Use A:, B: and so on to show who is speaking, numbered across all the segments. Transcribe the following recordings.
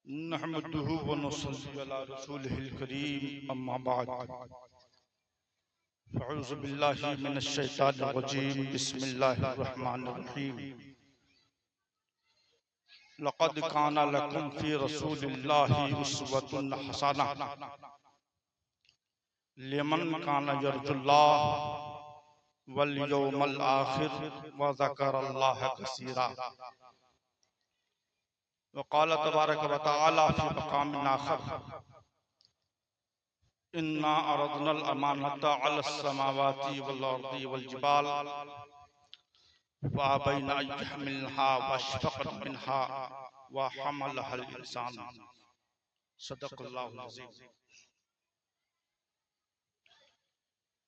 A: नहमदुहु व नसल्ली अला रसूलिहिल करीम अम्मा बाद फ़अऊज़ु बिल्लाहि मिनश शैतानिर रजीम बिस्मिल्लाहिर रहमानिर रहीम लक़द काना लकुम फ़ी रसूलिल्लाहि उस्वतुन हसनह लिमन काना यर्जुल्लाह वल यौमल आखिर व ज़करल्लाह कसीरा वक़ाल तबारक व तआला फ़ी मक़ामिन आख़र इन्ना अरदनल अमानता अलस समावाति वल अर्दि वल जिबाल फ़अबैना अन यहमिलनहा वअशफ़क़न मिनहा व हमलहल इंसान। सदक़ल्लाहुल अज़ीम।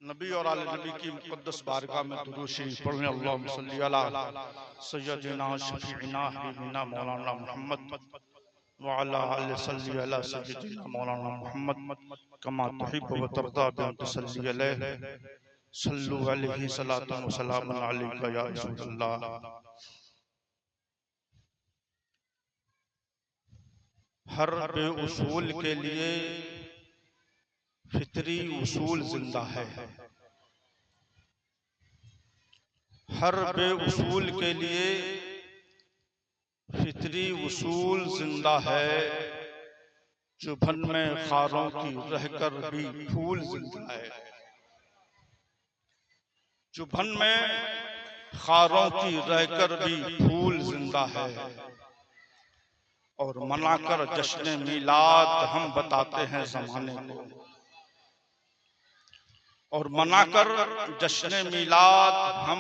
A: नबी और आले नबी की मुक़द्दस बारगाह में दुरूद शरीफ पढ़ने अल्लाहुम्मा सल्ली अला सय्यदिना शफ़ीइना हबीबिना मौलाना मुहम्मद व अला आलि सल्ली अला सय्यदिना मौलाना मुहम्मद कमा तुहिब्बु व तर्दा बिअन तुसल्ली अलैहि सल्लु अलैहि सलातन व सलामुन अलैका या रसूलल्लाह। हर बेउसूल के लिए फितरी उसूल जिंदा है। हर बेउसूल के लिए फितरी उसूल जिंदा है। चुभन में खारों की रहकर भी फूल जिंदा है। चुभन में खारों की रहकर भी फूल जिंदा है। और मनाकर जश्न मिलाद हम बताते हैं जमाने को। और मनाकर जश्न मिलाद हम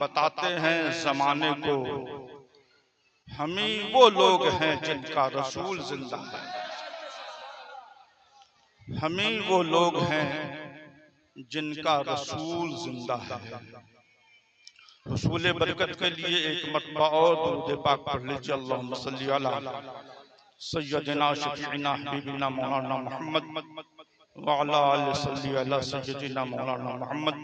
A: बताते हैं जमाने को। हम ही वो लोग हैं जिनका रसूल जिंदा है। हम ही वो लोग हैं जिनका रसूल जिंदा है। रसूल बरकत के लिए एक मरतबा और दुरूद पाक पढ़ लीजिए। अल्लाहुम्मा सल्ली अला सय्यदिना शफ़ीइना हबीबिना मौलाना मुहम्मद व अला आलि सल्ली अला सय्यदिना मौलाना मुहम्मद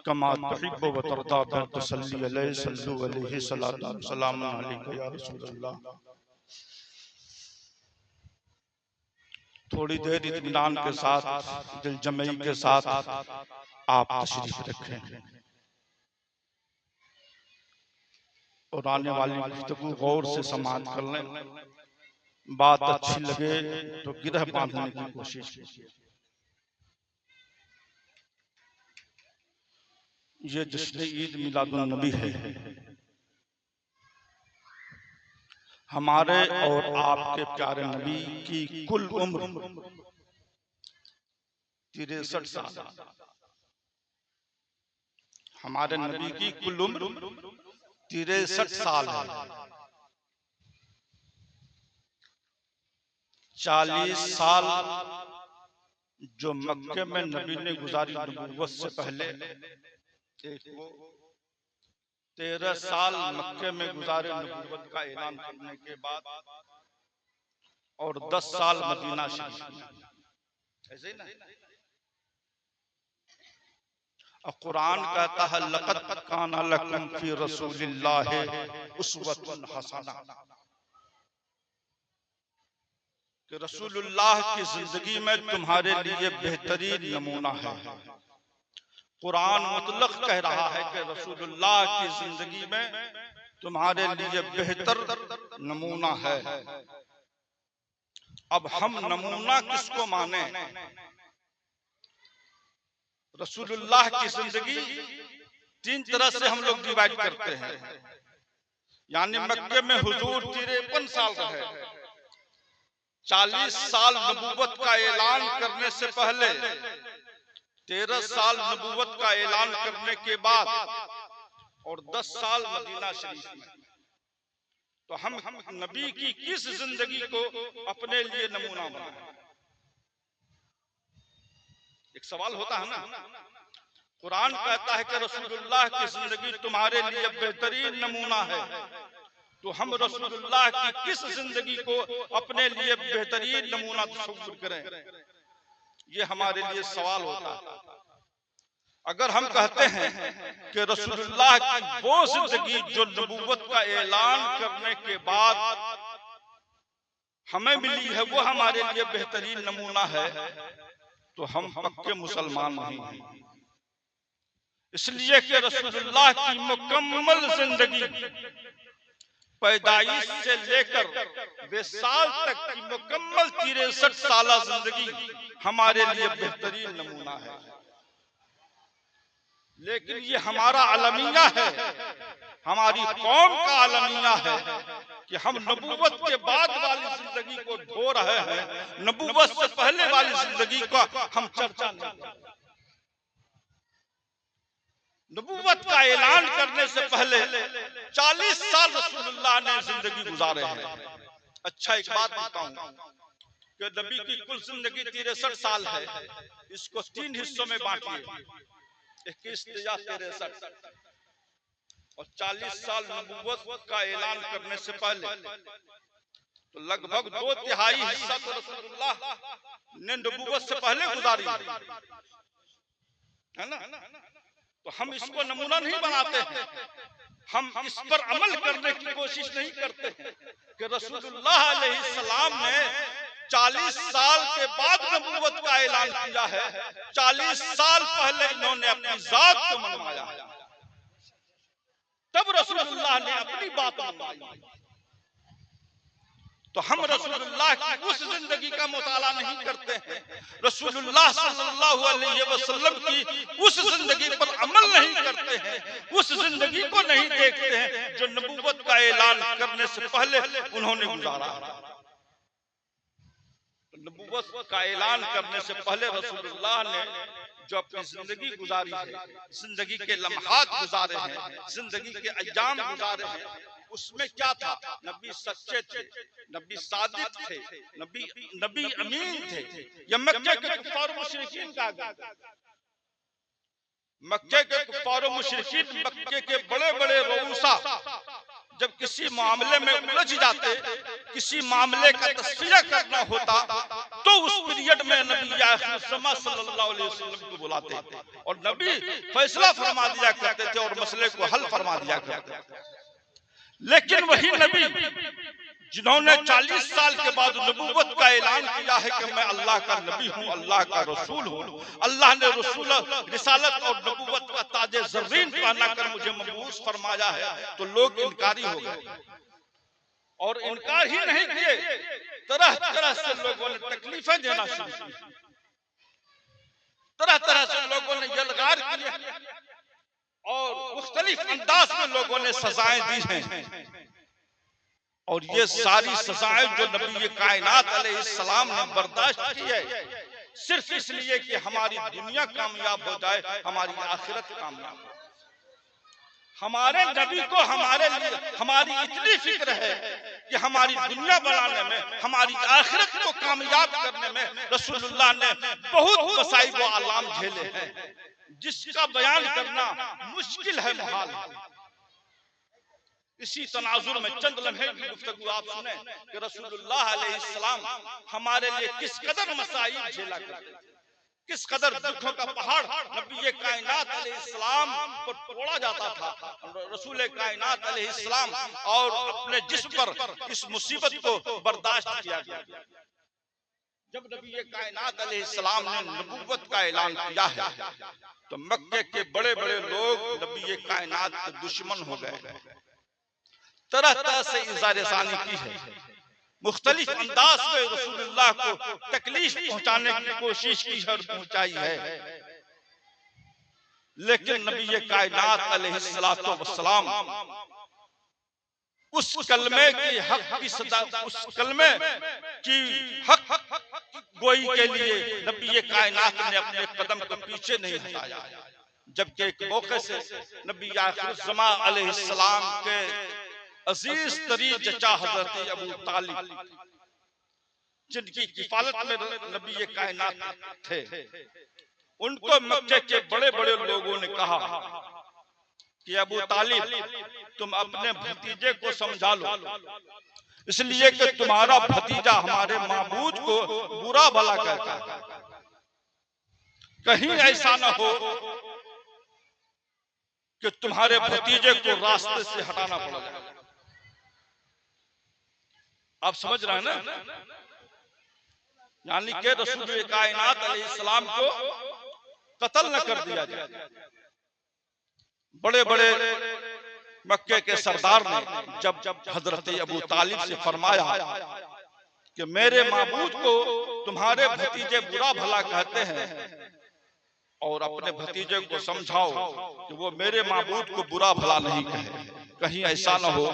A: कमा तुहिब्बु व तर्दा बिअन तुसल्ली अलैहि सल्लु अलैहि सलातन व सलामुन अलैका या रसूलल्लाह। थोड़ी देर इत्मीनान के साथ, दिल जमई के साथ आप तशरीफ रखें और आने वाली गुफ्तगू गौर से समाअत कर लें। बात अच्छी लगे तो गिरह बांधने की कोशिश कीजिए। ये जश्न ईद मिलादुन नबी है। हमारे और आपके प्यारे नबी की कुल उम्र 63 साल। हमारे नबी की कुल उम्र 63 साल है। 40 साल जो मक्के में नबी ने गुजारी नबूवत से पहले, एक वो 13 साल मक्के में गुजारे नबूवत का ऐलान करने के बाद, और 10 साल मदीना शरीफ में। ऐसे ही ना। और कुरान कहता है लक़द काना लकुम फ़ी रसूलिल्लाहि उस्वतुन हसनह, कि रसूलुल्लाह की जिंदगी में तुम्हारे लिए बेहतरीन नमूना है। कुरान मुतलक कह रहा है कि रसूलुल्लाह की जिंदगी में तुम्हारे लिए बेहतर नमूना है। अब हम नमूना किसको माने? रसूलुल्लाह की जिंदगी 3 तरह से हम लोग डिवाइड करते हैं। यानी मक्के में हुजूर 53 साल रहे। 40 साल नबूवत का ऐलान करने से पहले, 13 साल नबूवत का ऐलान करने के बाद, और 10 साल मदीना शरीफ में। तो हम नबी की किस जिंदगी को अपने लिए नमूना बनाएं? एक सवाल होता है ना। कुरान कहता है कि रसूलुल्लाह की जिंदगी तुम्हारे लिए बेहतरीन नमूना है। तो हम रसूलुल्लाह की किस जिंदगी को अपने लिए बेहतरीन नमूना तस्वीर करें? ये हमारे लिए सवाल होता है। अगर हम कहते हैं कि रसूलुल्लाह की वो जिंदगी जो नबूवत का ऐलान करने के बाद हमें मिली है वो हमारे लिए बेहतरीन नमूना है, तो हम पक्के मुसलमान नहीं हैं। इसलिए कि रसूलुल्लाह की मुकम्मल जिंदगी पैदाइश से लेकर बेसाल तक की मुकम्मल 63 साल जिंदगी हमारे लिए बेहतरीन नमूना है। लेकिन ये हमारा अलमिया है, हमारी कौम का अलमिया है कि हम नबूवत के बाद वाली जिंदगी को ढो रहे हैं, नबूवत से पहले वाली जिंदगी का हम चर्चा नहीं करते। नबूवत का ऐलान करने से पहले 40 साल रसूलुल्लाह ने जिंदगी गुजारे हैं। अच्छा, एक बात बताऊं कि नबी की कुल जिंदगी 63 साल है, इसको 3 हिस्सों में बांटिए, 21 या 63, और 40 साल नबूवत का ऐलान करने से पहले, तो लगभग 2/3 हिस्सा तो रसूलुल्लाह ने नबूवत से पहले गुजारी है ना। तो हम इसको नमूना नहीं बनाते हैं, हम इस पर अमल करने की कोशिश नहीं करते हैं कि रसूलुल्लाह अलैहिस्सलाम ने 40 साल के बाद नबूवत का ऐलान किया है, 40 साल पहले इन्होंने अपनी जात को मनवाया है, तब रसूलुल्लाह ने अपनी बात मनवाई। तो हम रसूलुल्लाह की उस जिंदगी का मुताला नहीं करते हैं, रसूलुल्लाह सल्लल्लाहु अलैहि वसल्लम की उस जिंदगी पर अमल नहीं करते हैं, उस जिंदगी को नहीं देखते हैं जो नबूवत का ऐलान करने से पहले उन्होंने गुजारा। नबूवत का ऐलान करने से पहले रसूलुल्लाह ने जो अपनी जिंदगी गुजारी है, जिंदगी के लम्हात गुजारे हैं, जिंदगी के अय्याम गुजारे हैं, उसमें क्या था? नबी सच्चे थे, नबी सादिक थे, नबी अमीन थे। यह मक्के के कुफ्फार मुशरिकीन का मक्के के कुफ्फार मुशरिकीन, मक्के के बड़े बड़े रऊसा जब किसी मामले में उलझ जाते, किसी मामले का तस्फिया करना होता, तो उस पीरियड में नबी आखिर ज़मां सल्लल्लाहु अलैहि वसल्लम को बुलाते और नबी फैसला फरमा दिया करते थे और मसले को हल फरमा दिया करते थे। लेकिन वही नबी जिन्होंने 40 साल के बाद नबूवत का ऐलान किया है कि मैं अल्लाह का नबी हूँ, अल्लाह का रसूल हूँ, अल्लाह ने रसूल रिसालत और नबूवत का ताजे ज़र्रीन पहना कर मुझे मबूस फरमाया है, तो लोग इनकारी हो गए और इनकार ही नहीं किए, तरह तरह से लोगों ने तकलीफें देना शुरू की, तरह तरह से लोगों ने यलगार किए और मुख्तलिफ अंदाज में लोगों ने सजाएं दी हैं। और ये सारी सजाएं जो नबी कायनात अलैहिस्सलाम ने बर्दाश्त की है, सिर्फ इसलिए कि हमारी दुनिया कामयाब हो जाए, हमारी आखिरत कामयाब हो। हमारे नबी को हमारे लिए हमारी इतनी फिक्र है कि हमारी दुनिया बनाने में, हमारी आखिरत को कामयाब करने में रसूलुल्लाह ने बहुत मसाइब व आलाम झेले हैं, जिसका बयान करना मुश्किल है, मुहाल है। इसी तनाजुर में चंद लम्हे की गुफ्तगू आप सुने कि रसूलुल्लाह अलैहिस्सलाम हमारे लिए किस कदर मसाइब झेला करते, किस कदर दुखों का पहाड़ नबी कायनात अलैहिस्सलाम पर तोड़ा जाता था। रसूल कायनात अलैहिस्सलाम और अपने जिस्म पर इस मुसीबत को बर्दाश्त किया गया। जब नबी कायनात अलैहिस्सलाम ने नबूवत का ऐलान किया है, तो मक्के के बड़े बड़े लोग नबी कायनात के दुश्मन हो गए, तरह तरह से इज़ार-ए-सानी की है, मुख्तलिफ अंदाज में रसूलुल्लाह को तकलीफ पहुंचाने की कोशिश की है और पहुंचाई है। लेकिन नबी कायनात अलैहिस्सलातु वस्सलाम उस कलमे की हक की सदा, उस कलमे की हक गोई के लिए नबी कायनात ने अपने कदम को पीछे नहीं हटाया। जबकि एक मौके से नबी आखिर ज़मां अलैहिस्सलाम के अजीज तरीन चचा हजरत अबू तालिब, जिनकी किफालत में नबी कायनात थे, उनको मक्के के बड़े बड़े लोगों ने कहा कि अबू तालिब, तुम अपने भतीजे को समझा लो, इसलिए कि तुम्हारा भतीजा हमारे माबूद को बुरा भला कहता है, कहीं ऐसा न हो कि तुम्हारे भतीजे को रास्ते से हटाना पड़ जाए। आप समझ रहे हैं ना, यानी कि रसूल कायनात अलैहिस्सलाम को कत्ल न कर दिया जाए। बड़े बड़े मक्के के सरदार ने जब हजरत अबू तालिब से फरमाया कि मेरे माबूद को तुम्हारे भतीजे बुरा भला कहते हैं और अपने भतीजे को समझाओ कि वो मेरे माबूद को बुरा भला नहीं कहे, कहीं ऐसा न हो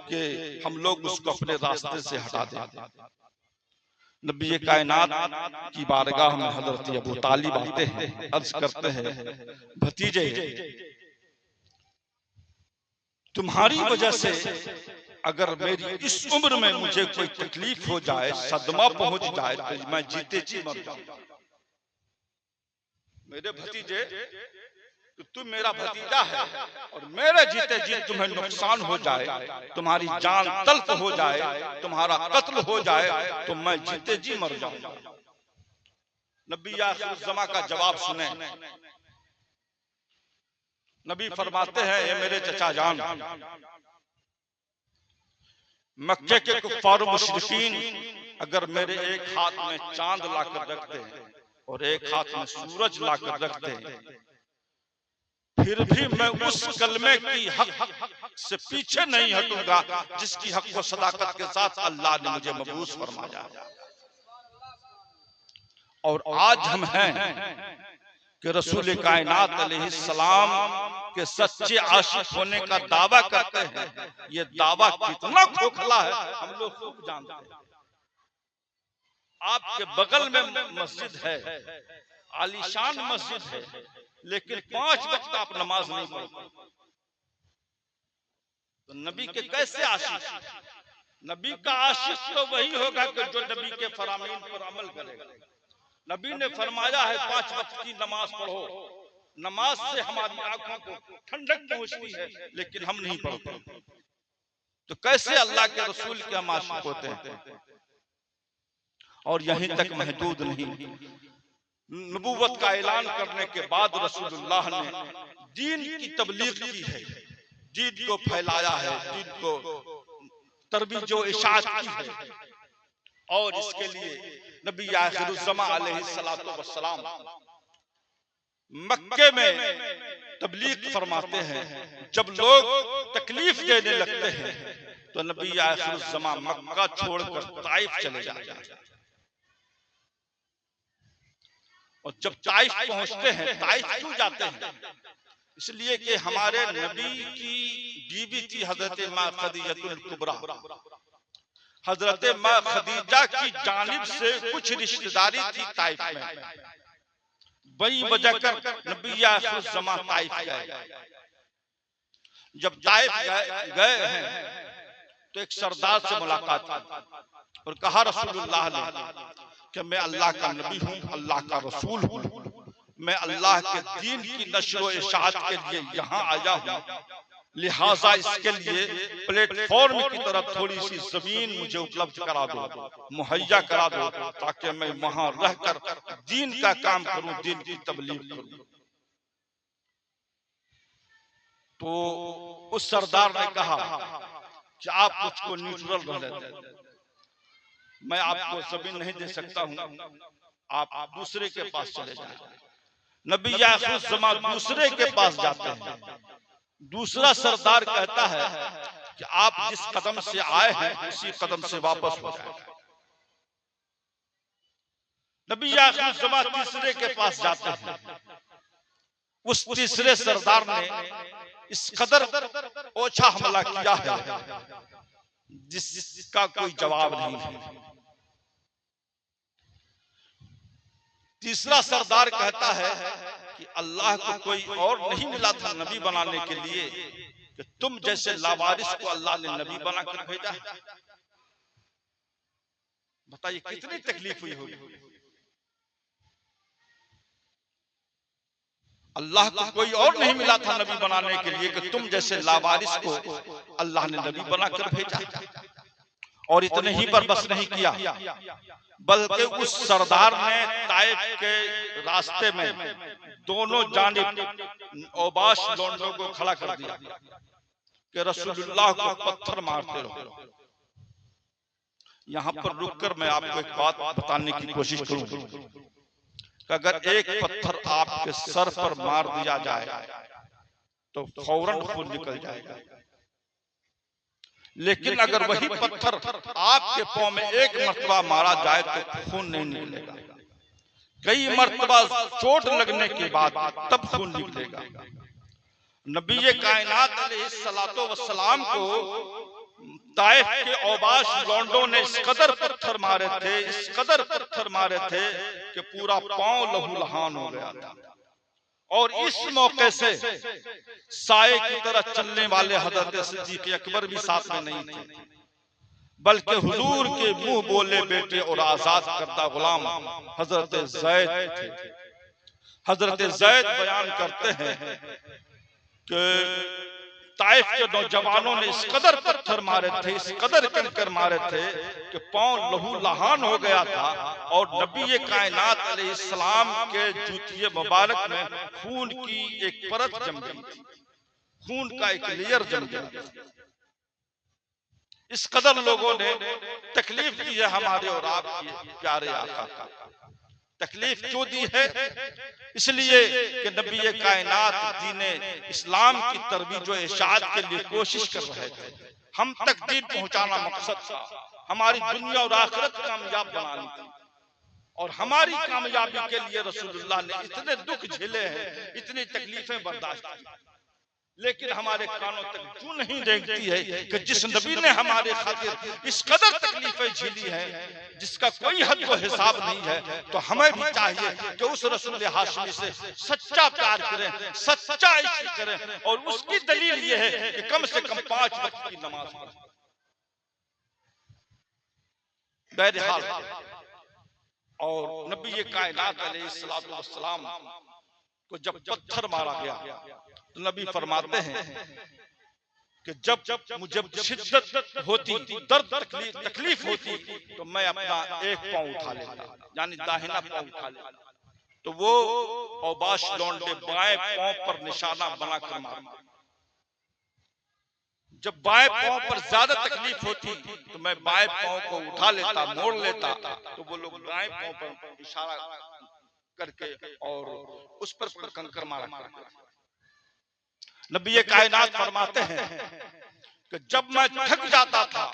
A: कि हम लोग उसको अपने रास्ते से हटा दें। नबी कायनात की बारगाह में हजरत अबू तालिब आते हैं, अर्ज करते हैं भतीजे तुम्हारी वजह से अगर मेरी इस उम्र में मुझे कोई तकलीफ हो जाए, सदमा पहुंच जाए तो मैं जीते जी मर जाऊं। मेरे भतीजे, तो तुम मेरा भतीजा है और मेरे जीते जी तुम्हें नुकसान हो जाए, तुम्हारी जान तल्फ हो जाए, तुम्हारा कत्ल हो जाए तो मैं जीते जी मर जाऊंगा। नबी आखिरुज़्ज़मा का जवाब सुने। नबी फरमाते हैं, ये मेरे चचा जान, मक्के के कुफ्फार मुशरिकीन अगर मेरे एक हाथ में चांद लाकर रखते हैं और एक हाथ में सूरज लाकर रखते हैं, फिर भी मैं उस कलमे की हक से पीछे नहीं हटूंगा जिसकी हक व सदाकत के साथ अल्लाह ने मुझे मबूस फरमाया। और आज हम हैं कि रसूल कायनात अलैहिस्सलाम के सच्चे आशिक होने का दावा करते हैं। ये दावा कितना खोखला है हम लोग खूब जानते हैं। आपके बगल में मस्जिद है, आलीशान मस्जिद है, लेकिन 5 वक्त आप नमाज नहीं पढ़ते, तो नबी के कैसे आशिक? नबी का आशिक तो वही होगा कि जो नबी के फरामीन पर अमल करेगा। नबी ने फरमाया है 5 वक्त की नमाज पढ़ो, नमाज से हमारी आंखों को ठंडक पहुंचती है, लेकिन हम नहीं पढ़ते, तो कैसे अल्लाह के रसूल के हम आशिक होते हैं? और यहीं तक महदूद नहीं, नबूवत का ऐलान करने के बाद रसूलुल्लाह ने दीन की तबलीग की है, दीन को फैलाया है, दीन को तरबीज व इशाअत की है। और इसके लिए नबी आखिरुज़्ज़मा अलैहिस्सलातु वस्सलाम मक्के में तबलीग फरमाते हैं। जब लोग तकलीफ देने लगते हैं तो नबी आखिरुज़्ज़मा मक्का छोड़कर ताइफ चले जाते हैं। और जब ताइफ पहुंचते हैं, ताइफ क्यों जाते हैं? इसलिए कि हमारे नबी की बीवी थी हजरत माँ खदीजतुल कुबरा। हजरत माँ खदीजा की जानिब से कुछ रिश्तेदारी थी ताइफ में, वही वजह कर नबी आखिरुज़्ज़मा ताइफ गए। जब ताइफ गए हैं तो एक सरदार से मुलाकात की और कहा रसूलुल्लाह ने कि मैं अल्लाह का नबी हूँ, अल्लाह का रसूल हूँ, मैं अल्लाह के दीन की नश्र व इशाअत के लिए यहाँ आया हूँ, लिहाजा इसके लिए प्लेटफॉर्म की तरफ थोड़ी सी जमीन मुझे उपलब्ध करा दो, मुहैया करा दो, ताकि मैं वहां रहकर दीन का काम करूं, दीन की तबलीग करूं। तो उस सरदार ने कहा कि आप मुझको न्यूट्रल रह लेते, मैं आपको जमीन नहीं दे सकता हूं, आप दूसरे के पास चले जाएं। नबी आखिरुज़्ज़मा दूसरे के पास जाते हैं। दूसरा सरदार कहता है कि आप जिस कदम से आए हैं उसी कदम से वापस हो जाएं। नबी आखिरुज़्ज़मा तीसरे के पास जाते हैं। उस तीसरे सरदार ने इस कदर ओछा हमला किया है जिसका कोई जवाब नहीं है। तीसरा सरदार कहता है कि अल्लाह को कोई और नहीं मिला था नबी बनाने के लिए कि तुम जैसे लावारिस को अल्लाह ने नबी बनाकर भेजा है। बताइए कितनी तकलीफ हुई होगी। अल्लाह को कोई और नहीं मिला था नबी बनाने के लिए कि तुम जैसे लावारिस को अल्लाह ने नबी बनाकर भेजा। और इतने ही पर बस नहीं किया, बल्कि उस सरदार ने ताइफ के रास्ते में दोनों जानिब औबाश लोंडों को खड़ा कर दिया कि रसूलुल्लाह को पत्थर मारते रहो। यहाँ पर रुककर मैं आपको एक बात बताने की कोशिश करूं कि अगर एक पत्थर आपके सर पर मार दिया जाए तो फौरन खून निकल जाएगा, लेकिन अगर वही पत्थर आपके पांव में एक मर्तबा मारा जाए तो खून नहीं निकलेगा। कई मर्तबा चोट लगने के बाद तब खून निकलेगा। नबी कायनात अलैहिस्सलातो वस्सलाम को ताइफ के औबाश लौंडों ने इस कदर पत्थर मारे थे, इस कदर पत्थर मारे थे कि पूरा पांव लहूलुहान हो गया था। और इस मौके से साए की तरह चलने वाले हजरत सिद्दीक अकबर भी साथ में नहीं थे, बल्कि हुजूर के मुंह बोले बेटे और आजाद करता गुलाम हजरत ज़ैद थे। हजरत ज़ैद बयान करते हैं कि ताइफ के नौजवानों ने इस कदर पत्थर मारे थे, इस कदर कंकर मारे थे कि पांव लहूलुहान हो गया था। और नबी कायनात अलैहिस्सलाम के जूतिये मुबारक में खून की एक परत जम गई थी, खून का एक लेयर जम गया। इस कदर लोगों ने तकलीफ दी है हमारे और आपके प्यारे आका का। तकलीफ क्यों दी है? इसलिए कि नबी कायनात दीने इस्लाम की तरबीज और इशाअत के लिए कोशिश कर रहे थे। हम तक दीन पहुंचाना मकसद था, हमारी दुनिया और आखिरत कामयाब बनानी थी। और हमारी कामयाबी के लिए रसूलुल्लाह ने इतने दुख झेले हैं, इतनी तकलीफें बर्दाश्त की, लेकिन हमारे कानों तक क्यों नहीं रेंगती है कि जिस नबी ने हमारे खातिर इस कदर तकलीफें झेली हैं जिसका कोई हद व हिसाब नहीं है, तो हमें भी चाहिए कि उस रसूल हाशमी से सच्चा प्यार करें, सच्चा इश्क करें। और उसकी दलील ये है कि कम से कम 5 वक्त की नमाज पढ़ें। बहरहाल और नबी कायनात अलैहिस्सलातु वस्सलाम को जब पत्थर मारा गया तो नबी फरमाते हैं कि जब मुझे शिद्दत होती, दर्द तकलीफ होती तो मैं अपना एक पांव उठा लेता, यानी दाहिना पांव उठा लेता, तो वो औबाश लौंडे बाएं पांव पर निशाना बनाकर मारते। जब बाएं पांव पर ज्यादा तकलीफ होती तो मैं बाएं पांव को उठा लेता, मोड़ लेता, तो वो लोग बाएं पांव पर इशारा करके और उस पर कंकर मारा करते। नबी कायनात फरमाते हैं कि जब मैं थक जाता था,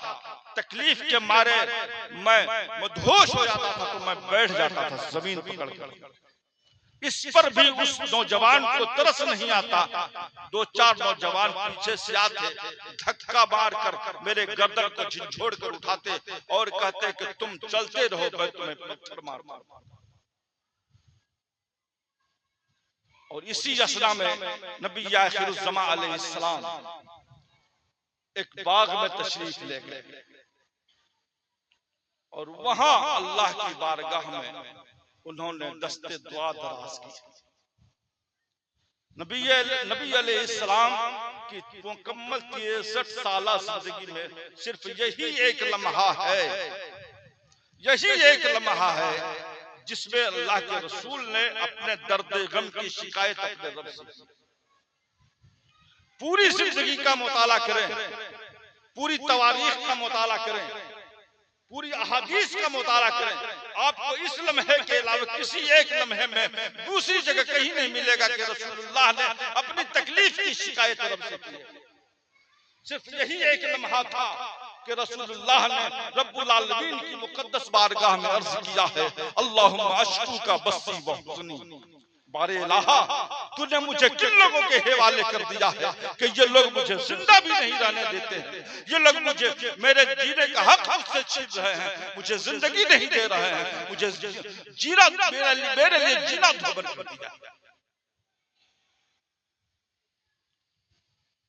A: तकलीफ के मारे मैं मदहोश हो जाता था, तो मैं बैठ जाता था जमीन पकड़कर। इस पर भी उस नौजवान को तरस नहीं आता। 2-4 नौजवान पीछे से आते, धक्का मार कर मेरे गर्दन को झिझोड़ कर उठाते और कहते कि तुम चलते रहो, मैं तुम्हें पत्थर मारूंगा। और इसी असना में नबी आखिरुज़्ज़मा अलैहिस्सलाम एक बाग में तशरीफ ले गए और वहां अल्लाह की बारगाह में उन्होंने दस्ते दुआ दराज की। नबी अलैहिस्सलाम की मुकम्मल 63 साला जिंदगी में सिर्फ यही एक लम्हा है, यही एक लम्हा है जिसमें अल्लाह के रसूल ने अपने दर्द गम की शिकायत अपने रब से। पूरी जिंदगी का मुताला करें, पूरी तवारीख का मुताला करें, पूरी अहादीस का मुताला करें, आपको इस लम्हे के अलावा किसी एक लम्हे में दूसरी जगह कहीं नहीं मिलेगा कि रसूलुल्लाह ने अपनी तकलीफ की शिकायत रब से की। सिर्फ यही एक लम्हा था कि रसूलुल्लाह ने रब्बुल आलमीन की मुकद्दस बारगाह में अर्ज किया है, अल्लाहुम्मा अश्कुका बस्सी व हुज़्नी, बारे इलाहा तूने मुझे किन लोगों के हवाले कर दिया है कि ये लोग मुझे जिंदा भी नहीं रहने देते हैं, ये लोग मुझे मेरे जीने का हक मुझसे छीन रहे हैं, मुझे जिंदगी नहीं दे रहे हैं, मुझे जीना मेरे लिए जीना धोबन कर दिया।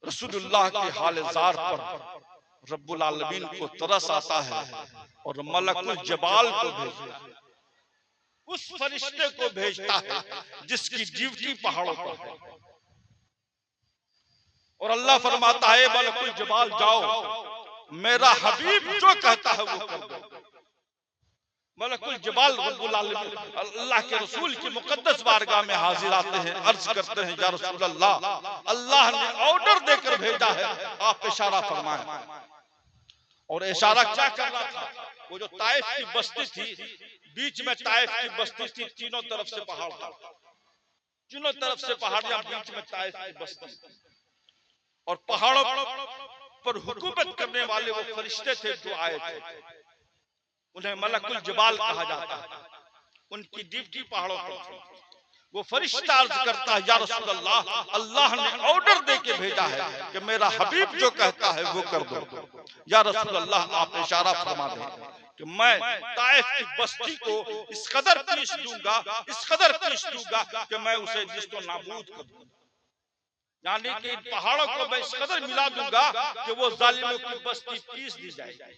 A: रसूलुल्लाह के हाल ज़ार पर रब्बुल आलमीन को तरस आता है और मलकुल जबाल को भेजता है, उस फरिश्ते को भेजता है जिसकी ड्यूटी पहाड़ों पर है। और अल्लाह फरमाता है मलकुल जबाल जाओ, मेरा हबीब जो कहता है वो कर दो। मलकुल जबाल रब्बुल आलमीन अल्लाह के रसूल की मुकद्दस बारगाह में हाजिर आते हैं, अर्ज करते हैं या रसूल अल्लाह, अल्लाह ने ऑर्डर देकर भेजा है, आप इशारा फरमाएं। और इशारा क्या कर रहा था? वो जो ताइफ की बस्ती थी, बीच में ताइफ की बस्ती थी, तीनों तरफ से पहाड़ था, तीनों तरफ से पहाड़ियां, बीच में ताइफ की बस्ती, और पहाड़ों पर हुकूमत करने वाले वो फरिश्ते थे जो आए थे, उन्हें मलकुल जबाल कहा जाता है, उनकी ड्यूटी पहाड़ों पर थी। वो फरिश्ता अर्ज करता है, या रसूल अल्लाह, अल्लाह ने ऑर्डर दे के भेजा है कि मेरा हबीब जो कहता है वो कर दो। या रसूल अल्लाह, आप इशारा फरमा दें कि मैं ताइफ की बस्ती को इस कदर पीस दूंगा, इस कदर पीस दूंगा कि मैं उसे जिस्तो नाबूद कर दूं, यानी कि इन पहाड़ों को मैं इस कदर मिला दूंगा कि वो जालिमों की बस्ती पीस दी जाएगी।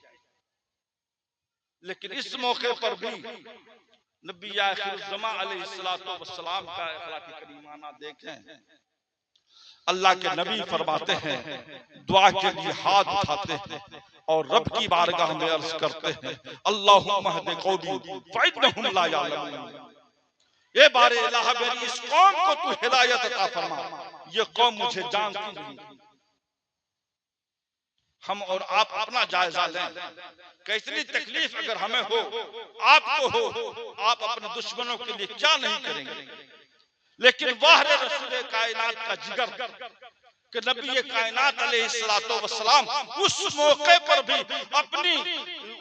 A: लेकिन इस मौके पर भी नबी आखिरुज़्ज़मा अलैहिस्सलातु वस्सलाम का अखलाक़ करीमाना देखें। अल्लाह के नबी फरमाते हैं, दुआ के लिए हाथ उठाते हैं और रब की बारगाह में अर्ज करते हैं, अल्लाहुम्मा हदी कौमी फइन्नहुम ला यअलमून, ए बारे इलाह मेरी इस कौम को तू हिदायत अता फरमा, ये कौम मुझे जानती नहीं। हम और आप अपना जायजा लें, कितनी तकलीफ अगर हमें हो, आपको हो, आप अपने दुश्मनों के लिए क्या नहीं करेंगे। लेकिन वाहरे रसूल कायनात का जिगर कि नबी कायनात अलैहिस्सलातु वस्सलाम उस मौके पर भी अपनी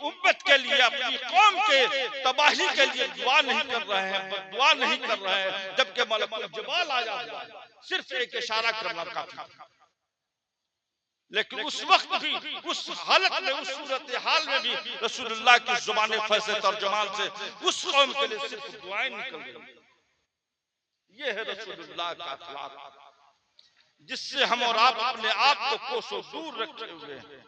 A: उम्मत के लिए, अपनी कौम के तबाही के लिए दुआ नहीं कर रहे हैं, दुआ नहीं कर रहे हैं, जबकि मलकुल जबाल आ जाता है, सिर्फ एक इशारा करना काफी। लेकिन उस वक्त भी, उस हालत में, उस सूरत हाल में भी रसूलुल्लाह की जुबान फैज़ तर्जुमान से उस कौम के लिए सिर्फ दुआएं निकल रही। ये है रसूलुल्लाह का अखलाक, जिससे हम और आप अपने आप को कोसों दूर रखे हुए हैं।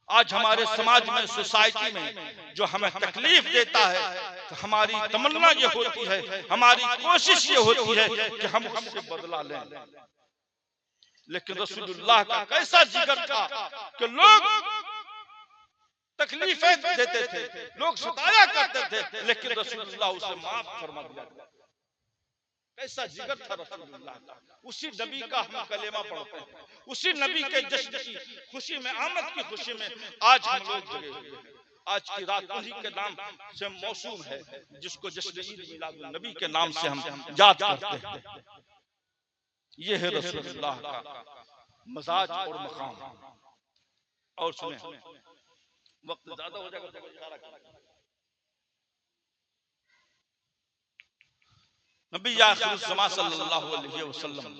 A: आज हमारे समाज में, सोसाइटी में जो हमें तकलीफ देता है, तो हमारी तमन्ना ये होती है, हमारी कोशिश ये होती है कि हम उससे बदला लें। लेकिन रसूलुल्लाह का कैसा जिगर था कि लोग तकलीफें देते थे, लोग सताया करते थे, लेकिन रसूलुल्लाह उसे माफ फरमा दिया। कैसा जिगर था रसूलुल्लाह का। उसी नबी का हम कलेमा पढ़ते हैं, उसी नबी के जश्न की खुशी में, आमद की खुशी में आज हम लोग जुड़े हुए हैं। आज की रात उन्हीं के नाम से मौसूम है, जिसको जश्न ईद मिलादुन नबी के नाम से हम याद करते हैं। ये है रसूलुल्लाह का मजाज और मकाम। और सुने, वक्त ज्यादा हो जाएगा तो इशारा करें। नबी आखिरुज़्ज़मा सल्लल्लाहु अलैहि वसल्लम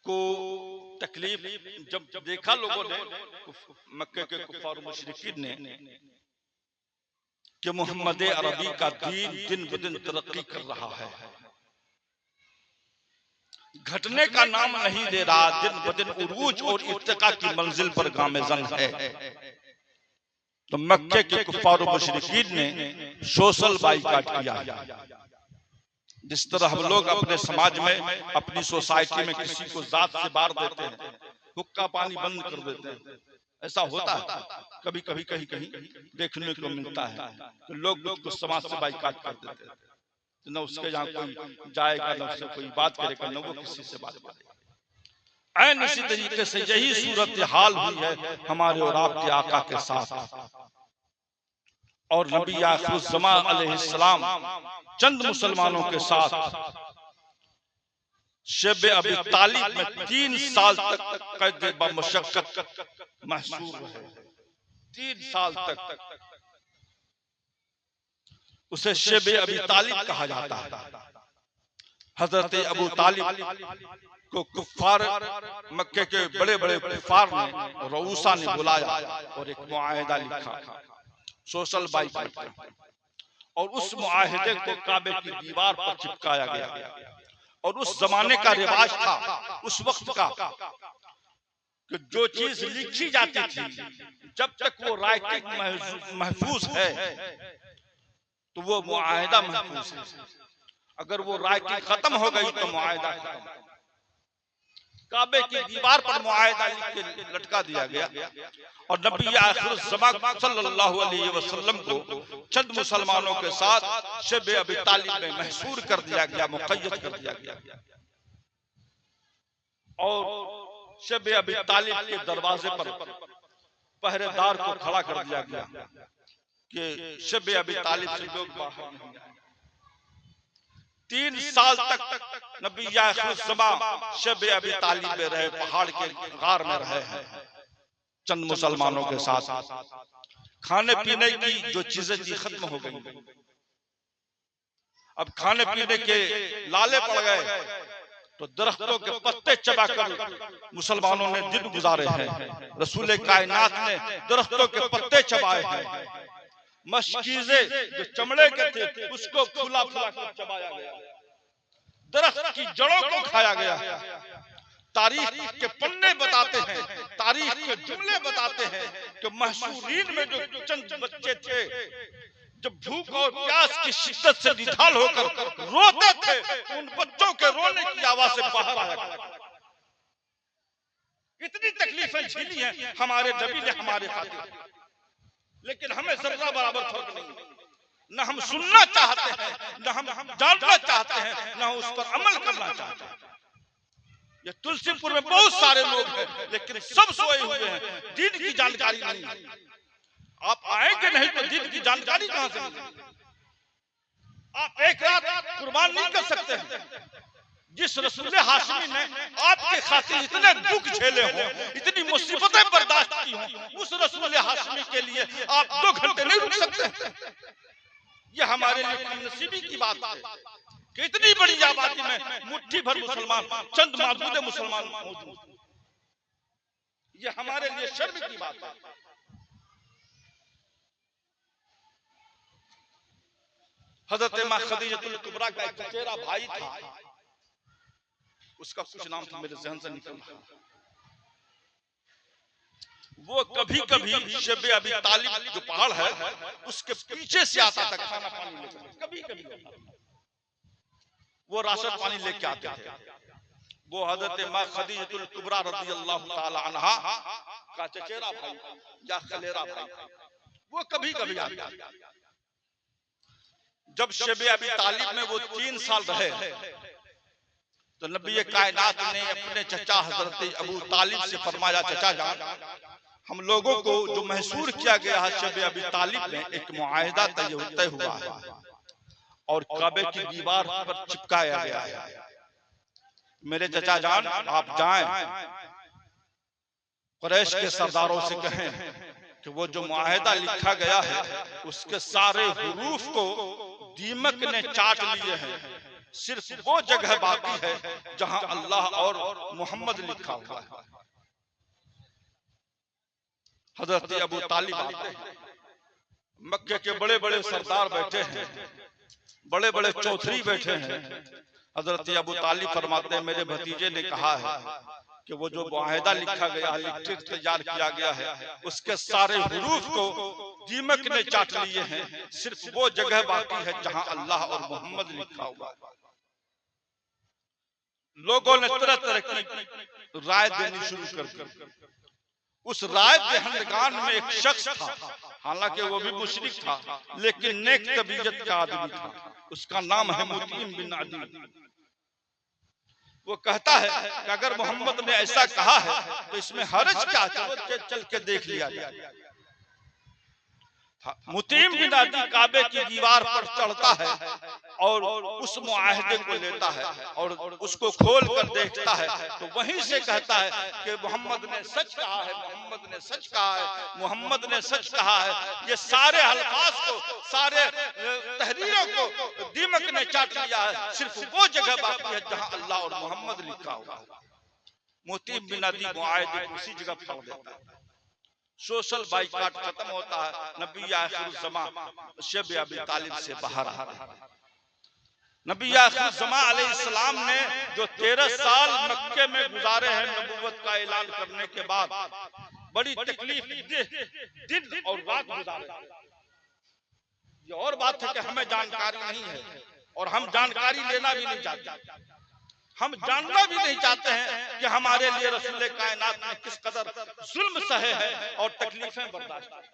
A: को तकलीफ जब देखा लोगों ने, मक्के के कुफार मुशरिकीन ने, कि मोहम्मद अरबी का दीन दिन ब दिन तरक्की कर रहा है, घटने का नाम नहीं दे रहा, दिन ब दिन उरूज और इर्तिका की मंजिल पर गामज़न है, तो मक्के के कुफार मुशरिकीन ने सोशल बाइकाट किया। जिस तरह हम लोग अपने समाज में, अपनी सोसाइटी में किसी को जात से बार देते हैं, हुक्का पानी बंद कर देते हैं, ऐसा होता है कभी कभी, कहीं कहीं देखने को मिलता है कि लोग को समाज से बाइकाट कर देते हैं, न उसके यहाँ कोई जाएगा, न उससे कोई बात करेगा, न वो किसी से बात करेगा। ऐन इसी तरीके से यही सूरत हाल हुई है हमारे और आपके आका के साथ। और नबी आखिरुज़्ज़मा अलैहिस्सलाम चंद मुसलमानों के साथ शब अबी तालिब में 3 साल तक कैद बमशक्कत महसूस है। 3 साल तक उसे शब अबी तालिब कहा जाता है। हजरत अबू तालिब को कुफ्फार, मक्के के बड़े बड़े कुफ्फार ने, रऊसा ने बुलाया और एक मुआहिदा लिखा, सोशल बाइकाट, और उस मुआहिदे को काबे की दीवार पर चिपकाया गया। और उस जमाने का रिवाज था, उस वक्त का, कि जो चीज लिखी जाती थी जब तक वो राइटिंग महफूज है तो वो मुआहिदा महफूज है, अगर वो राइटिंग खत्म हो गई तो मुआहिदा खत्म। काबे की दीवार पर मुआहिदा लिख के लटका दिया गया। और नबी आखिरुज़्ज़मा सल्लल्लाहु अलैहि वसल्लम को चंद मुसलमानों के साथ शब अबी तालिब में महसूर कर दिया गया, मुक़य्यद कर दिया गया। और शब अबी तालिब के दरवाजे पर पहरेदार को खड़ा कर दिया गया कि शब अबी तालिब से लोग बाहर नहीं आए। 3 साल तक नबी आखिरुज़्ज़मा शब अबी तालिब में रहे, पहाड़ के गार में रहे हैं चंद मुसलमानों के साथ। खाने पीने की जो चीजें थी खत्म हो गई। अब खाने पीने के लाले पड़ गए तो दरख्तों के पत्ते चबाकर मुसलमानों ने दिन गुजारे हैं। रसूल कायनात ने दरख्तों के पत्ते चबाए हैं। मशकीज़े जो चमड़े के थे उसको फूला फूला कर चबाया गया। दरख्त की जड़ों को खाया गया। तारीख के पन्ने बताते हैं, तारीख के जुमले बताते हैं कि महसूरीन में जो चंद बच्चे थे जब भूख और प्यास की शिद्दत से निढाल होकर रोते थे तो उन बच्चों के रोने की आवाज से बाहर आया। इतनी तकलीफें झेली हैं हमारे नबी ने हमारे खातिर, लेकिन हमें जर्रा बराबर फर्क नहीं। न हम सुनना चाहते हैं, न हम जानना चाहते हैं, न उस पर अमल करना चाहते हैं। ये तुलसीपुर में बहुत सारे लोग हैं लेकिन सब सोए हुए हैं, दीन की जानकारी नहीं। आप आएंगे नहीं तो दीन की जानकारी कहां से मिलेगी? आप एक रात कुर्बान नहीं कर सकते हैं। जिस रसूल हाशमी ने आपके खातिर इतने दुख झेले हो, इतनी मुसीबतें बर्दाश्त की हो, उस रसूल हाशमी के लिए आप 2 घंटे नहीं रुक सकते। ये हमारे लिए नसीबी की बात है कि इतनी बड़ी आबादी में मुट्ठी भर मुसलमान, चंद मादूद मुसलमान मौजूद। ये हमारे लिए शर्म की बात है। हजरत मां खदीजतुल कुबरा का एक चचेरा भाई था, उसका कुछ नाम था मेरे ज़हन से निकल रहा। वो कभी कभी शब अबी तालिब जो पहाड़ है उसके पीछे से आता था खाना पानी लेकर। कभी कभी वो राशन पानी लेके आते थे। वो हजरत मां खदीजतुल कुबरा रज़ियल्लाहु ताला अन्हा का चचेरा भाई या खलेरा भाई, वो कभी कभी आता। जब शब अबी तालिब में वो 3 साल रहे तो नबी कायनात ने अपने चचा हजरत अबू तालिब से फरमाया, चचा जान, हम लोगों को जो महसूर किया गया है शब अबी तालिब में एक मुआहिदा तय हुआ है और काबे की दीवार पर चिपकाया गया है। मेरे चचा जान, आप जाएं, कुरैश के सरदारों से कहें कि वो जो मुआहिदा लिखा गया है उसके सारे हुरूफ को दीमक ने चाट लिए हैं। सिर्फ वो जगह बाकी है जहां अल्लाह और मोहम्मद लिखा हुआ है। हजरत अबू तालिब आते हैं, मक्के के बड़े बड़े सरदार बैठे हैं, बड़े बड़े चौधरी बैठे हैं। हजरत अबू तालिब फरमाते हैं, मेरे भतीजे ने कहा है कि वो जो मुआहिदा लिखा गया है, लिखित तैयार किया गया है, उसके सारे हुरूफ को दीमक ने चाट लिए हैं। सिर्फ वो जगह बाकी है जहां अल्लाह और मोहम्मद लिखा हुआ है। लोगों ने तरह तरह की राय देनी शुरू कर दी। उस राय दहंदगान में एक शख्स था, हालांकि वो भी मुशरिक था लेकिन नेक तबीयत का आदमी था। उसका नाम है मुतीम बिन अदी। वो कहता है कि अगर मोहम्मद ने ऐसा कहा है तो इसमें हर्ज क्या, चल के देख लिया जाए। मुतीम बिन अदी काबे की दीवार पर चढ़ता है और उस मुआहिदे को लेता है और उसको खोल कर देखता है तो वहीं से कहता है कि मोहम्मद ने सच कहा है, मोहम्मद ने सच कहा है, मोहम्मद ने सच कहा है। ये सारे अल्फाज को, सारे तहरीरों को दीमक ने चाट लिया है। सिर्फ वो जगह बाकी है जहां अल्लाह और मोहम्मद लिखा हुआ है। मुतीम बिन अदी मुआहिदे को उसी जगह फाड़ देता है। सोशल बाइकाट खत्म होता है। नबी आखिरुज़्ज़मा शब अबी तालिब से बाहर आता है। नबी आखिरुज़्ज़मा अलैहिस्सलाम ने जो 13 साल मक्के में गुजारे हैं नबूवत का ऐलान करने के बाद, बड़ी तकलीफ दिन और रात गुजारे। ये और बात है कि हमें जानकारी नहीं है और हम जानकारी लेना भी नहीं चाहते। हम जानना भी नहीं चाहते हैं कि हमारे लिए रसूल कायनात ने किस कदर जुल्म सहे हैं और तकलीफें बर्दाश्त की।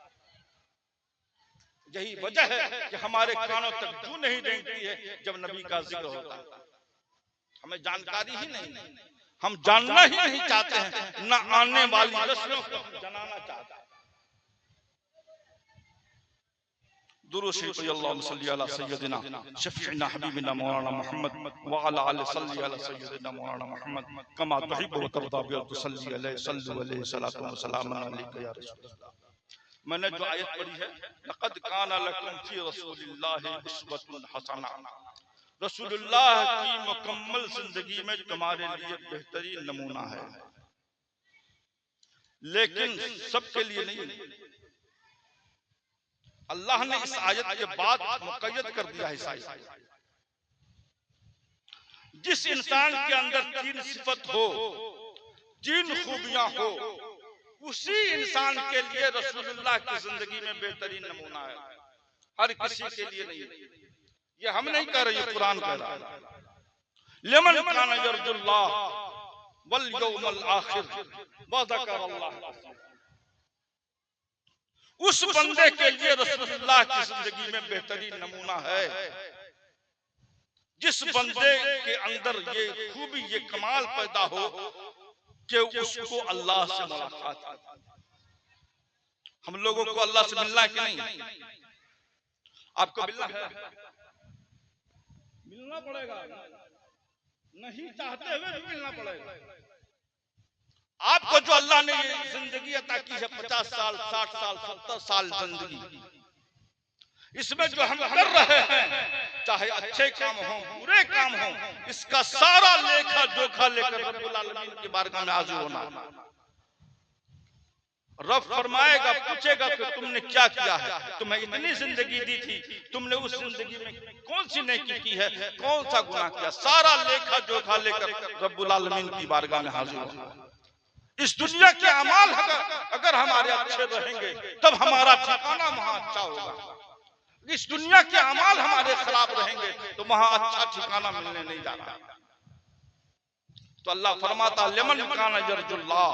A: यही वजह है कि हमारे कानों तक जू नहीं रेंगती है जब नबी का जिक्र होता है। हमें जानकारी ही नहीं। हम जानना ही नहीं चाहते हैं, न आने वाली नस्लों को हम जनाना चाहते हैं। दुरूद शरीफ अल्लाहुम्मा सल्ली अला सय्यदिना शफीना हबीबिना मौलाना मोहम्मद व अला आलि सल्ली अला सय्यदिना मौलाना मोहम्मद कमा तुहिब्बु व तर्दा व तुसल्ली अलैहि सल्लु अलैहि सलातु व सलाम अलैका या रसूलल्लाह। मैंने जो आयत पढ़ी है, लक़द काना लकुम फी रसूलिल्लाहि उस्वतुन हसना, रसूलुल्लाह की मुकम्मल जिंदगी में तुम्हारे लिए बेहतरीन नमूना है। लेकिन सबके लिए नहीं, अल्लाह ने इस आयत के बाद मुक़य्यद कर दिया है। जिस इंसान के अंदर 3 सिफत हो, 3 खूबियां हो, उसी इंसान के लिए रसूलुल्लाह की जिंदगी में बेहतरीन नमूना है, हर किसी के लिए नहीं। ये हम नहीं कह रहे, ये कुरान कह रहा है। लिमन काना यर्जुल्लाह वल यौमल आखिर व ज़करल्लाह, उस बंदे के लिए रसूलुल्लाह की जिंदगी में बेहतरीन नमूना है जिस बंदे के अंदर ये खूबी, ये कमाल पैदा हो कि उसको अल्लाह से मुलाकात। हम लोगों को अल्लाह से मिलना है कि नहीं? आपको मिलना है, मिलना पड़ेगा, नहीं चाहते हुए भी मिलना पड़ेगा। आपको जो अल्लाह ने ये जिंदगी अता की है, 50 साल, 60 साल, 70 साल जिंदगी, इसमें जो हम कर रहे हैं, चाहे अच्छे काम हो, बुरे काम हो, इसका सारा लेखा जोखा लेकर रब्बुल आलमीन की बारगाह में हाजिर होना। रब फरमाएगा, पूछेगा कि तुमने क्या किया है, तुम्हें इतनी जिंदगी दी थी, तुमने उस जिंदगी में कौन सी नेकी की है, कौन सा गुनाह किया, सारा लेखा जोखा लेकर रब्बुल आलमीन की बारगाह में हाजिर होना। इस दुनिया के अमाल अगर हमारे अच्छे रहेंगे तब हमारा ठिकाना वहां अच्छा होगा। इस दुनिया के अमाल हमारे खराब रहेंगे तो वहां अच्छा ठिकाना मिलने नहीं जा रहा। तो अल्लाह फरमाता, लिमन काना यर्जुल्लाह,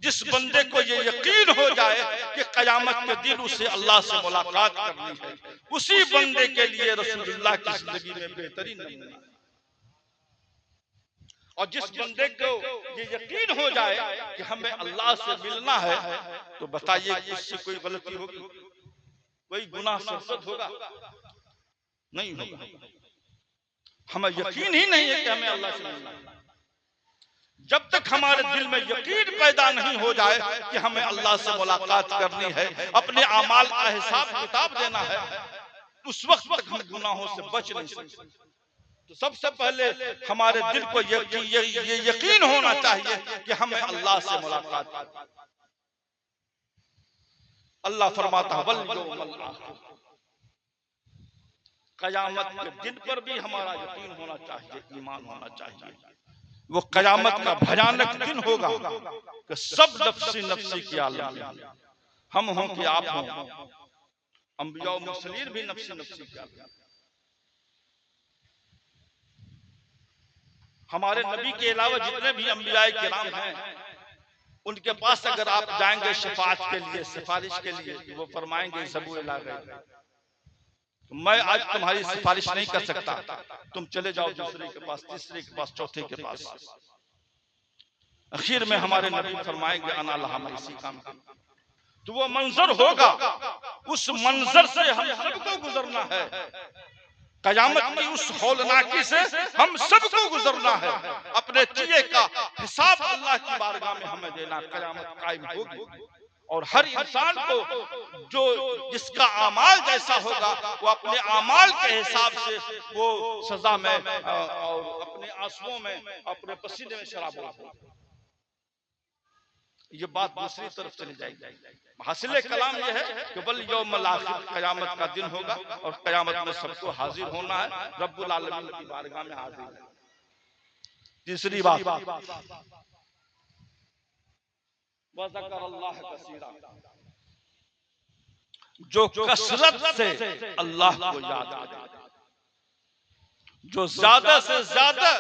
A: जिस बंदे को ये यकीन हो जाए कि कयामत के दिन उसे अल्लाह से मुलाकात करनी है, उसी बंदे के लिए रसूलुल्लाह की जिंदगी में बेहतरीन नमूना। और जिस बंदे को ये यकीन हो जाए कि हमें अल्लाह से मिलना है, तो बताइए इससे कोई गलती होगी, कोई गुनाह सरसद होगा? नहीं होगा। हमें यकीन ही नहीं है कि हमें अल्लाह से मिलना है। जब तक हमारे दिल में यकीन पैदा नहीं हो जाए कि हमें अल्लाह से मुलाकात करनी है, अपने अमाल का हिसाब किताब देना है, उस वक्त तक हम गुनाहों से बच नहीं सकते। तो सबसे पहले हमारे दिल को ये यकीन होना चाहिए कि हमें अल्लाह से मुलाकात। अल्लाह फरमाता है, वल यौमल आखिर, कयामत के दिन पर भी हमारा यकीन होना चाहिए, ईमान होना चाहिए। वो कयामत का भयानक दिन होगा कि सब नफ्सी नफ्सी की आलम में, हम हों कि आप हों, अंबिया और मुरसलीन भी नफ्सी नफ्सी की आलम। हमारे नबी के अलावा जितने भी अंबिया किराम हैं, उनके पास अगर आप जाएंगे शफाअत के लिए, सिफारिश के लिए, तो वो फरमाएंगे सबू इला गए, मैं आज तुम्हारी सिफारिश नहीं कर सकता, तुम चले जाओ दूसरे के पास, तीसरे के पास, चौथे के पास। आखिर में हमारे नबी फरमाएंगे अना लहा, मैं इसी काम का। तो वो मंजर होगा, उस मंजर से हम सबको गुजरना है। कयामत की उस हौलनाकी से हम सबको गुजरना है। अपने किए का हिसाब अल्लाह की बारगाह में हमें देना। कयामत कायम होगी और हर इंसान को जो जिसका अमाल जैसा होगा, वो अपने अमाल के हिसाब से वो सजा में और अपने आंसुओं में, अपने पसीने में शराब होगा। ये बात दूसरी तरफ चली जाएगी। हासिल कलाम ये है कि वल यौमल आखिर, कयामत का दिन होगा और कयामत में सबको हाजिर होना है, रब्बुल आलमीन की बारगाह में हाजिर है। तीसरी बात, वज़करल्लाह कसीरा, जो कसरत से अल्लाह को याद करे, जो ज्यादा से ज्यादा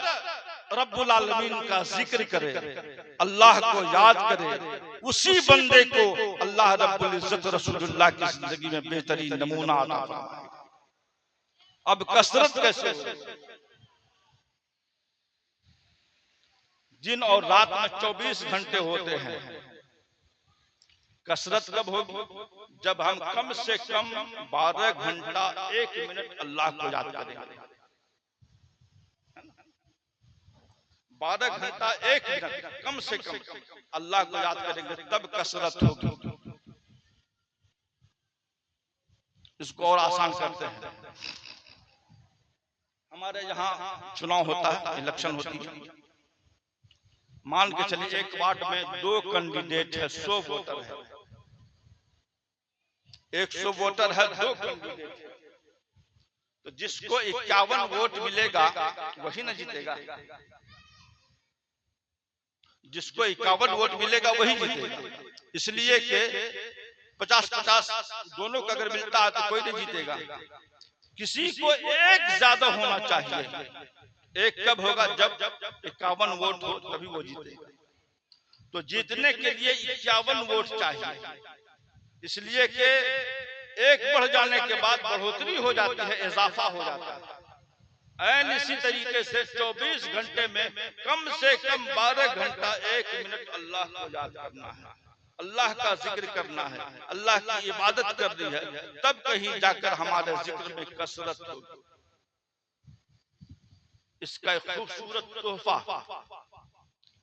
A: रब्बुल आलमीन का जिक्र करे, अल्लाह को याद करे, उसी बंदे को अल्लाह रब्बुल इज्जत रसूलुल्लाह की जिंदगी में बेहतरीन नमूना अता फरमाएगा। अब कसरत कैसे हो? दिन और रात में 24 घंटे होते हैं। कसरत कब होगी? जब हम कम से कम 12 घंटा 1 मिनट अल्लाह को याद करेंगे। 12 घंटा 1 मिनट कम से कम अल्लाह को याद करेंगे, तब कसरत होगी। इसको और आसान करते हैं। हमारे यहाँ चुनाव होता है, इलेक्शन होती है। मान के चलिए एक वार्ड में 2 कैंडिडेट है, 100 वोटर है। 100 वोटर है, 2 कैंडिडेट है, तो जिसको 51 वोट मिलेगा वही न जीतेगा। जिसको 51 वोट मिलेगा वही जीतेगा। इसलिए कि 50-50 दोनों का अगर मिलता है तो कोई नहीं जीतेगा। किसी को एक ज्यादा होना चाहिए। एक कब होगा? जब 51 वोट हो तभी वो जीतेगा। तो जीतने के लिए 51 वोट चाहिए। इसलिए कि एक बढ़ जाने के बाद बढ़ोतरी हो जाती है, इजाफा हो जाता है। ऐन इसी तरीके से 24 घंटे में कम से कम 12 घंटा 1 मिनट अल्लाह को याद करना है, अल्लाह का जिक्र करना है, अल्लाह की इबादत करनी है, तब कहीं जाकर हमारे जिक्र में कसरत होगी। इसका एक खूबसूरत तोहफा,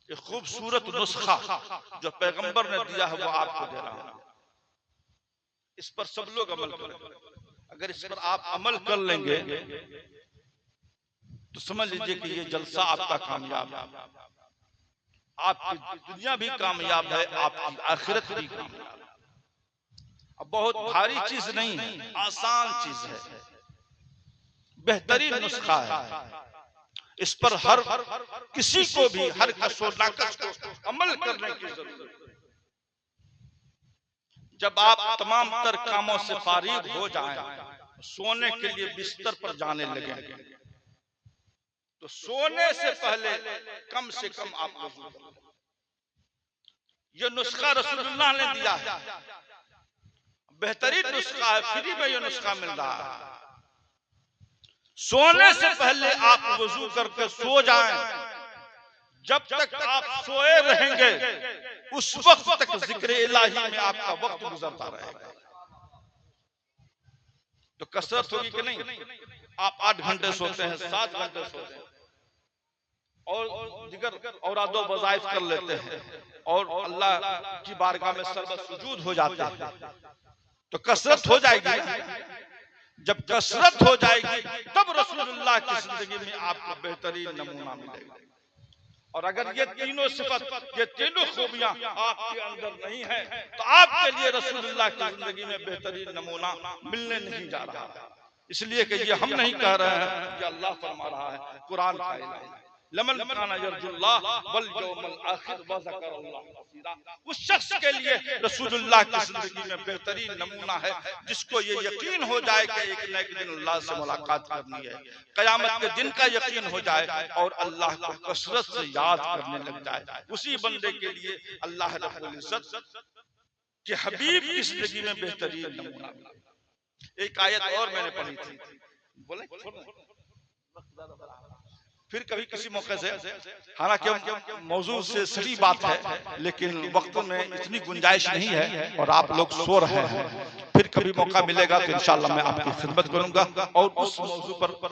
A: एक खूबसूरत नुस्खा जो पैगंबर ने दिया है वो आपको दे रहा हूं। इस पर सब लोग अमल करें। अगर इस पर आप अमल कर लेंगे तो समझ लीजिए कि ये जलसा आपका कामयाब है। आपकी दुनिया भी कामयाब है, आपकी आखिरत भी कामयाब है। अब बहुत भारी चीज नहीं है, आसान चीज है, बेहतरीन नुस्खा है। इस पर हर किसी को भी, हर कशो नाकश को अमल करने की जरूरत है। जब आप तमाम तर कामों से फारिग हो जाएं, सोने के लिए बिस्तर पर जाने लगे, तो सोने से पहले कम से कम आप वज़ू करें। ये नुस्खा रसूलुल्लाह ने दिया है, बेहतरीन नुस्खा है, फ्री में ये नुस्खा मिल रहा है। सोने से पहले आप वज़ू करके सो जाएं। जब तक आप सोए रहेंगे उस वक्त तक जिक्र इलाही में आपका वक्त गुजरता रहेगा। तो कसरत होगी कि नहीं? आप 8 घंटे सोते हैं, 7 घंटे सोते हैं और दिगर औरादो वज़ाइफ कर लेते हैं और अल्लाह की बारगाह में सर्वत सुजूद हो जाते हैं, तो कसरत हो जाएगी। जब कसरत हो जाएगी तब रसूलुल्लाह की जिंदगी में आपको बेहतरीन नमूना मिलेगा। और अगर ये तीनों सिफत, ये तीनों खूबियां आपके अंदर नहीं है तो आपके लिए रसूलुल्लाह की जिंदगी में बेहतरीन नमूना मिलने नहीं जा रहा है। इसलिए कि ये हम नहीं कह रहे हैं, ये अल्लाह फरमा रहा है, कुरान का ऐलान है। लमन काना यरजुल्लाह वल यौमल आखिर व ज़करल्लाह कसीरा। उस शख्स के लिए रसूलुल्लाह की जिंदगी में बेहतरीन नमूना है जिसको ये यकीन हो जाए कि एक न एक दिन अल्लाह से मुलाकात करनी है, क़यामत के दिन का यकीन हो जाए और अल्लाह को कसरत से याद करने लग जाए। उसी बंदे के लिए अल्लाह रब्बुल इज्जत के हबीब की जिंदगी में बेहतरीन नमूना मिला। एक आयत और मैंने पढ़ी थी, बोले फिर कभी किसी मौके से, हालांकि मौजू से सही बात है लेकिन वक्त में इतनी गुंजाइश नहीं है और आप लोग सो रहे हैं। फिर कभी मौका मिलेगा तो इंशाअल्लाह मैं आपकी खिदमत करूंगा और उस मौजू पर